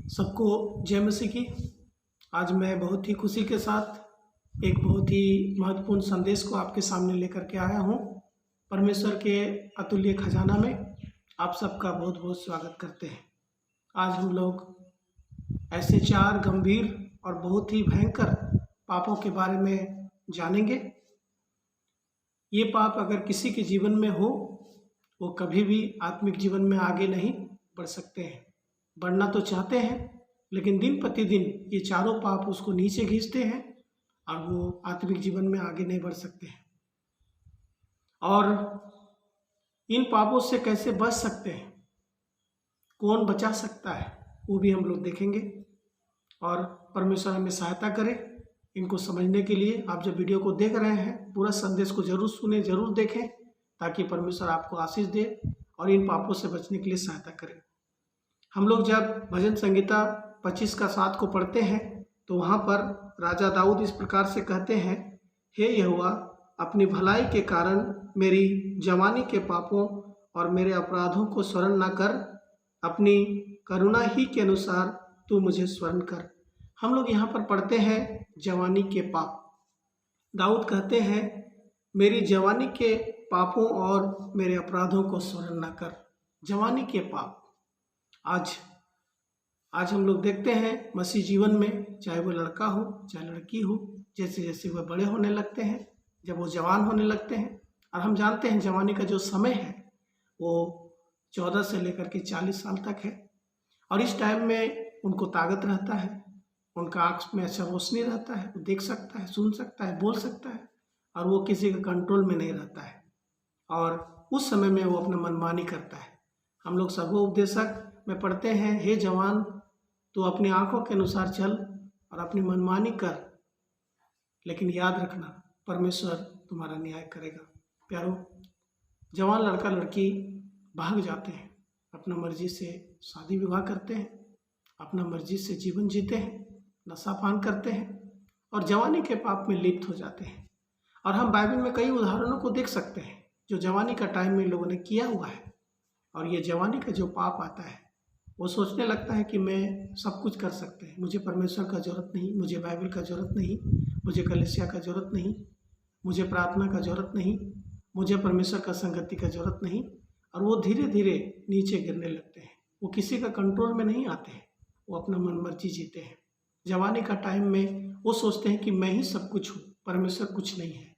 सबको जय मसीह की। आज मैं बहुत ही खुशी के साथ एक बहुत ही महत्वपूर्ण संदेश को आपके सामने लेकर के आया हूँ। परमेश्वर के अतुल्य खजाना में आप सबका बहुत बहुत स्वागत करते हैं। आज हम लोग ऐसे 4 गंभीर और बहुत ही भयंकर पापों के बारे में जानेंगे। ये पाप अगर किसी के जीवन में हो, वो कभी भी आत्मिक जीवन में आगे नहीं बढ़ सकते हैं। बढ़ना तो चाहते हैं, लेकिन दिन प्रतिदिन ये चारों पाप उसको नीचे खींचते हैं और वो आत्मिक जीवन में आगे नहीं बढ़ सकते हैं। और इन पापों से कैसे बच सकते हैं, कौन बचा सकता है, वो भी हम लोग देखेंगे। और परमेश्वर हमें सहायता करे इनको समझने के लिए। आप जब वीडियो को देख रहे हैं, पूरा संदेश को जरूर सुने, जरूर देखें, ताकि परमेश्वर आपको आशीष दे और इन पापों से बचने के लिए सहायता करे। हम लोग जब भजन संहिता 25:7 को पढ़ते हैं तो वहाँ पर राजा दाऊद इस प्रकार से कहते हैं, हे यहोवा, अपनी भलाई के कारण मेरी जवानी के पापों और मेरे अपराधों को स्मरण न कर, अपनी करुणा ही के अनुसार तू मुझे स्मरण कर। हम लोग यहाँ पर पढ़ते हैं जवानी के पाप। दाऊद कहते हैं, मेरी जवानी के पापों और मेरे अपराधों को स्मरण न कर। जवानी के पाप आज हम लोग देखते हैं मसीह जीवन में, चाहे वो लड़का हो चाहे लड़की हो, जैसे जैसे वह बड़े होने लगते हैं, जब वो जवान होने लगते हैं, और हम जानते हैं जवानी का जो समय है वो 14 से लेकर के 40 साल तक है। और इस टाइम में उनको ताकत रहता है, उनका आँख में अच्छा रोशनी रहता है, वो देख सकता है, सुन सकता है, बोल सकता है, और वो किसी के कंट्रोल में नहीं रहता है। और उस समय में वो अपना मनमानी करता है। हम लोग सर्वोपदेशक उपदेशक में पढ़ते हैं, हे जवान, तो अपनी आंखों के अनुसार चल और अपनी मनमानी कर, लेकिन याद रखना परमेश्वर तुम्हारा न्याय करेगा। प्यारो, जवान लड़का लड़की भाग जाते हैं, अपना मर्जी से शादी विवाह करते हैं, अपना मर्जी से जीवन जीते हैं, नशा पान करते हैं और जवानी के पाप में लिप्त हो जाते हैं। और हम बाइबल में कई उदाहरणों को देख सकते हैं जो जवानी का टाइम में लोगों ने किया हुआ है। और ये जवानी का जो पाप आता है, वो सोचने लगता है कि मैं सब कुछ कर सकते हैं, मुझे परमेश्वर का ज़रूरत नहीं, मुझे बाइबल का ज़रूरत नहीं, मुझे कलीसिया का ज़रूरत नहीं, मुझे प्रार्थना का ज़रूरत नहीं, मुझे परमेश्वर का संगति का ज़रूरत नहीं। और वो धीरे धीरे नीचे गिरने लगते हैं। वो किसी का कंट्रोल में नहीं आते हैं, वो अपना मन मर्जी जीते हैं। जवानी का टाइम में वो सोचते हैं कि मैं ही सब कुछ हूँ, परमेश्वर कुछ नहीं है।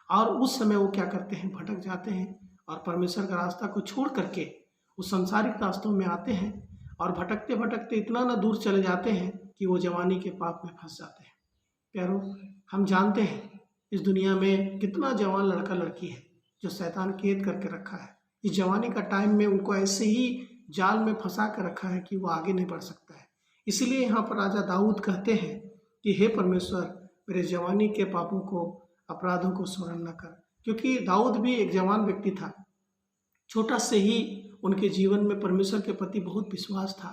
और उस समय वो क्या करते हैं, भटक जाते हैं और परमेश्वर का रास्ता को छोड़ करके उस सांसारिक रास्तों में आते हैं और भटकते भटकते इतना ना दूर चले जाते हैं कि वो जवानी के पाप में फंस जाते हैं। प्यारो, हम जानते हैं इस दुनिया में कितना जवान लड़का लड़की है जो शैतान कैद करके रखा है। इस जवानी का टाइम में उनको ऐसे ही जाल में फंसा कर रखा है कि वो आगे नहीं बढ़ सकता है। इसीलिए यहाँ पर राजा दाऊद कहते हैं कि हे परमेश्वर, मेरे जवानी के पापों को, अपराधों को स्मरण न कर। क्योंकि दाऊद भी एक जवान व्यक्ति था। छोटा से ही उनके जीवन में परमेश्वर के प्रति बहुत विश्वास था।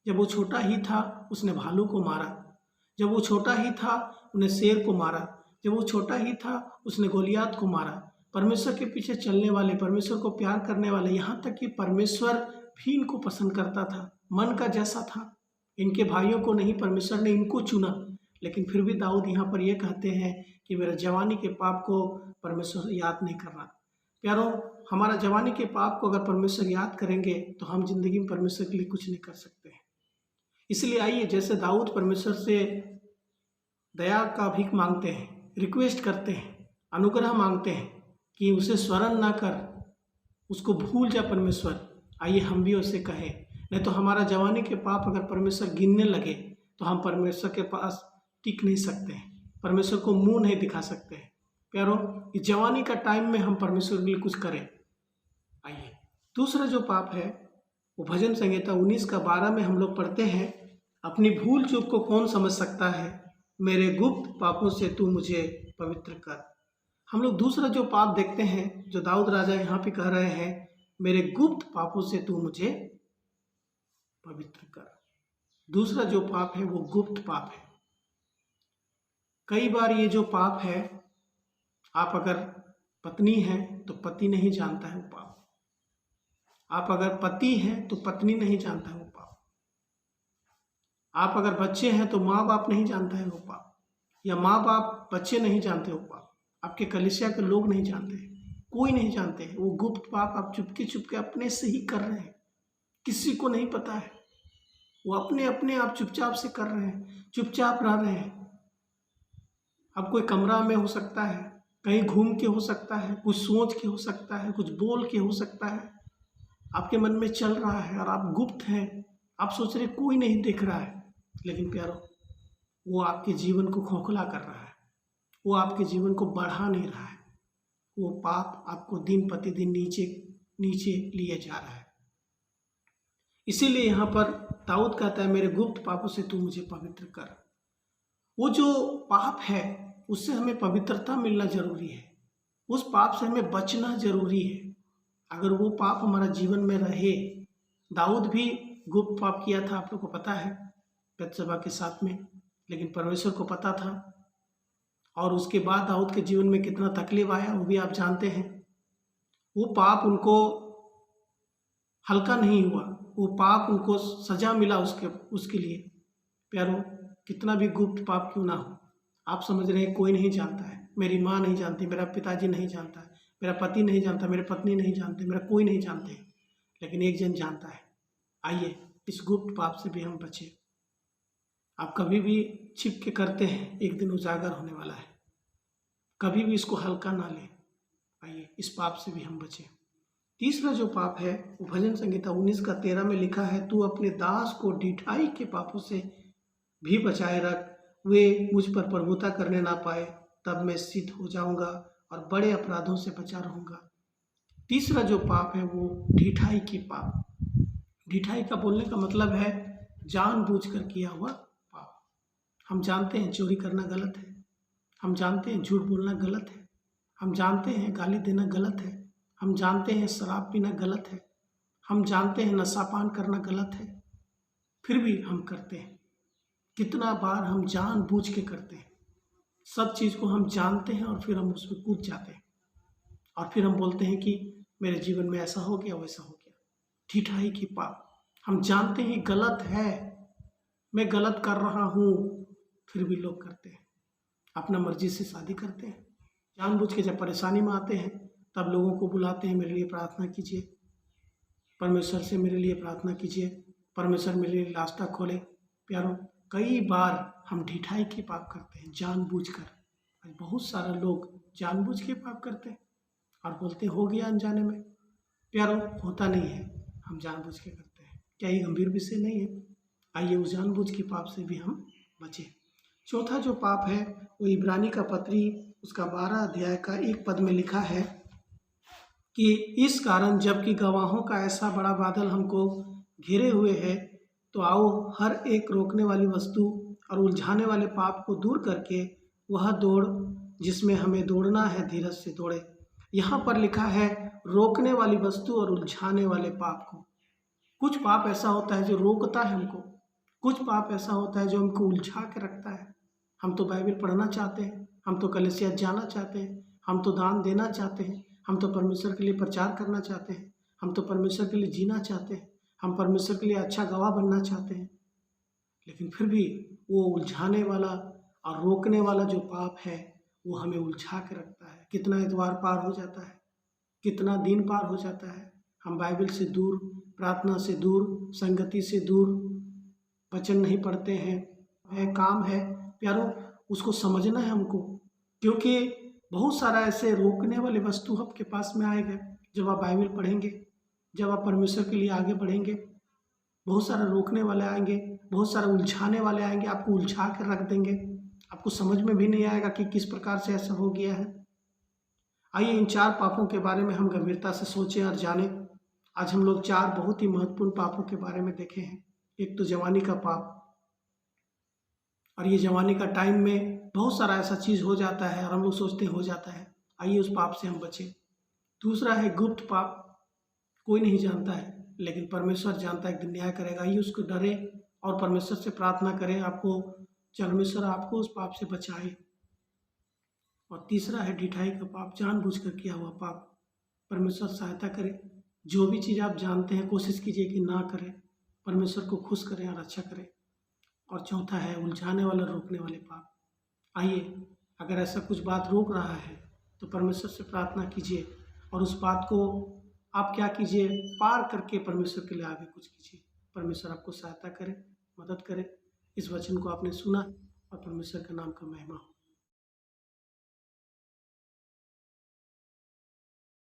जब वो छोटा ही था उसने भालू को मारा, जब वो छोटा ही था उसने शेर को मारा, जब वो छोटा ही था उसने गोलियात को मारा। परमेश्वर के पीछे चलने वाले, परमेश्वर को प्यार करने वाले, यहाँ तक कि परमेश्वर भी इनको पसंद करता था, मन का जैसा था। इनके भाइयों को नहीं, परमेश्वर ने इनको चुना। लेकिन फिर भी दाऊद यहाँ पर ये कहते हैं कि मेरे जवानी के पाप को परमेश्वर याद नहीं कर रहा। प्यारो, हमारा जवानी के पाप को अगर परमेश्वर याद करेंगे तो हम जिंदगी में परमेश्वर के लिए कुछ नहीं कर सकते हैं। इसलिए आइए, जैसे दाऊद परमेश्वर से दया का भीख मांगते हैं, रिक्वेस्ट करते हैं, अनुग्रह मांगते हैं कि उसे स्मरण ना कर, उसको भूल जा परमेश्वर। आइए हम भी उसे कहें। नहीं तो हमारा जवानी के पाप अगर परमेश्वर गिनने लगे तो हम परमेश्वर के पास टिक नहीं सकते हैं, परमेश्वर को मुंह नहीं दिखा सकते हैं। प्यारो, इस जवानी का टाइम में हम परमेश्वर के लिए कुछ करें। आइए, दूसरा जो पाप है वो भजन संहिता 19:12 में हम लोग पढ़ते हैं, अपनी भूल चूक को कौन समझ सकता है, मेरे गुप्त पापों से तू मुझे पवित्र कर। हम लोग दूसरा जो पाप देखते हैं जो दाऊद राजा यहाँ पे कह रहे हैं, मेरे गुप्त पापों से तू मुझे पवित्र कर। दूसरा जो पाप है वो गुप्त पाप है। कई बार ये जो पाप है, आप अगर पत्नी हैं तो पति नहीं जानता है वो पाप, आप अगर पति हैं तो पत्नी नहीं जानता है वो पाप। आप अगर बच्चे हैं तो माँ बाप नहीं जानता है वो पाप, या माँ बाप बच्चे नहीं जानते वो पाप, आपके कलीसिया के लोग नहीं जानते, कोई नहीं जानते हैं। वो गुप्त पाप आप चुपके चुपके अपने से ही कर रहे हैं, किसी को नहीं पता है। वो अपने अपने आप चुपचाप से कर रहे हैं, चुपचाप रह रहे हैं। अब कोई कमरा में हो सकता है, कहीं घूम के हो सकता है, कुछ सोच के हो सकता है, कुछ बोल के हो सकता है, आपके मन में चल रहा है और आप गुप्त हैं। आप सोच रहे कोई नहीं देख रहा है, लेकिन प्यारो वो आपके जीवन को खोखला कर रहा है, वो आपके जीवन को बढ़ा नहीं रहा है। वो पाप आपको दिन प्रतिदिन नीचे नीचे लिए जा रहा है। इसीलिए यहाँ पर दाऊद कहता है, मेरे गुप्त पापों से तू मुझे पवित्र कर। वो जो पाप है उससे हमें पवित्रता मिलना जरूरी है, उस पाप से हमें बचना जरूरी है। अगर वो पाप हमारा जीवन में रहे, दाऊद भी गुप्त पाप किया था, आप लोग को पता है, बत्शेबा के साथ में, लेकिन परमेश्वर को पता था। और उसके बाद दाऊद के जीवन में कितना तकलीफ आया वो भी आप जानते हैं। वो पाप उनको हल्का नहीं हुआ, वो पाप उनको सजा मिला उसके लिए। प्यारो, कितना भी गुप्त पाप क्यों ना हो, आप समझ रहे हैं कोई नहीं जानता है, मेरी माँ नहीं जानती, मेरा पिताजी नहीं जानता है, मेरा पति नहीं जानता, मेरे पत्नी नहीं जानते, मेरा कोई नहीं जानते, लेकिन एक जन जानता है। आइए इस गुप्त पाप से भी हम बचें। आप कभी भी छिप के करते हैं, एक दिन उजागर होने वाला है, कभी भी इसको हल्का ना लें। आइए इस पाप से भी हम बचें। तीसरा जो पाप है वो भजन संहिता 19:13 में लिखा है, तू अपने दास को ढिठाई के पापों से भी बचाए रख, वे मुझ पर प्रभुता करने ना पाए, तब मैं सिद्ध हो जाऊंगा और बड़े अपराधों से बचा रहूंगा। तीसरा जो पाप है वो ढिठाई की पाप। ढिठाई का बोलने का मतलब है जानबूझकर किया हुआ पाप। हम जानते हैं चोरी करना गलत है, हम जानते हैं झूठ बोलना गलत है, हम जानते हैं गाली देना गलत है, हम जानते हैं शराब पीना गलत है, हम जानते हैं नशापान करना गलत है, फिर भी हम करते हैं। कितना बार हम जानबूझ के करते हैं, सब चीज़ को हम जानते हैं और फिर हम उसमें कूद जाते हैं और फिर हम बोलते हैं कि मेरे जीवन में ऐसा हो गया वैसा हो गया। ढिठाई की पाप, हम जानते हैं गलत है, मैं गलत कर रहा हूँ, फिर भी लोग करते हैं, अपना मर्जी से शादी करते हैं, जानबूझ के। जब परेशानी में आते हैं तब लोगों को बुलाते हैं, मेरे लिए प्रार्थना कीजिए, परमेश्वर से मेरे लिए प्रार्थना कीजिए, परमेश्वर मेरे लिए रास्ता खोले। प्यारो, कई बार हम ढिठाई के पाप करते हैं जानबूझकर। बहुत सारे लोग जानबूझ के पाप करते हैं और बोलते हैं हो गया अनजाने में। प्यारो, होता नहीं है, हम जानबूझ के करते हैं। क्या ये गंभीर विषय नहीं है? आइए उस जानबूझ के पाप से भी हम बचें। चौथा जो पाप है वो इब्रानी का पत्री उसका 12 अध्याय का 1 पद में लिखा है कि इस कारण जबकि गवाहों का ऐसा बड़ा बादल हमको घेरे हुए है, तो आओ हर एक रोकने वाली वस्तु और उलझाने वाले पाप को दूर करके वह दौड़ जिसमें हमें दौड़ना है धीरज से दौड़े। यहाँ पर लिखा है रोकने वाली वस्तु और उलझाने वाले पाप को। कुछ पाप ऐसा होता है जो रोकता है हमको, कुछ पाप ऐसा होता है जो हमको उलझा के रखता है। हम तो बाइबल पढ़ना चाहते हैं, हम तो कलीसिया जाना चाहते हैं, हम तो दान देना चाहते हैं, हम तो परमेश्वर के लिए प्रचार करना चाहते हैं, हम तो परमेश्वर के लिए जीना चाहते हैं, हम परमेश्वर के लिए अच्छा गवाह बनना चाहते हैं, लेकिन फिर भी वो उलझाने वाला और रोकने वाला जो पाप है वो हमें उलझा के रखता है। कितना एतवार पार हो जाता है, कितना दिन पार हो जाता है, हम बाइबल से दूर, प्रार्थना से दूर, संगति से दूर, वचन नहीं पढ़ते हैं, काम है। प्यारो, उसको समझना है हमको, क्योंकि बहुत सारा ऐसे रोकने वाले वस्तु आपके पास में आएगा। जब आप बाइबल पढ़ेंगे, जब आप परमेश्वर के लिए आगे बढ़ेंगे, बहुत सारा रोकने वाले आएंगे, बहुत सारा उलझाने वाले आएंगे, आपको उलझा कर रख देंगे, आपको समझ में भी नहीं आएगा कि किस प्रकार से ऐसा हो गया है। आइए इन 4 पापों के बारे में हम गंभीरता से सोचें और जानें। आज हम लोग 4 बहुत ही महत्वपूर्ण पापों के बारे में देखे हैं। एक तो जवानी का पाप, और ये जवानी का टाइम में बहुत सारा ऐसा चीज़ हो जाता है और हम लोग सोचते हैं हो जाता है। आइए उस पाप से हम बचें। दूसरा है गुप्त पाप, कोई नहीं जानता है लेकिन परमेश्वर जानता है, एक दिन न्याय करेगा। आइए उसको डरे और परमेश्वर से प्रार्थना करें, आपको परमेश्वर आपको उस पाप से बचाए। और तीसरा है ढिठाई का पाप, जानबूझकर किया हुआ पाप। परमेश्वर सहायता करे, जो भी चीज़ आप जानते हैं कोशिश कीजिए कि ना करें, परमेश्वर को खुश करें और अच्छा करें। और चौथा है उलझाने वाला, रोकने वाले पाप। आइए, अगर ऐसा कुछ बात रोक रहा है तो परमेश्वर से प्रार्थना कीजिए और उस बात को आप क्या कीजिए, पार करके परमेश्वर के लिए आगे कुछ कीजिए। परमेश्वर आपको सहायता करे, मदद करे। इस वचन को आपने सुना और परमेश्वर का नाम का महिमा हो।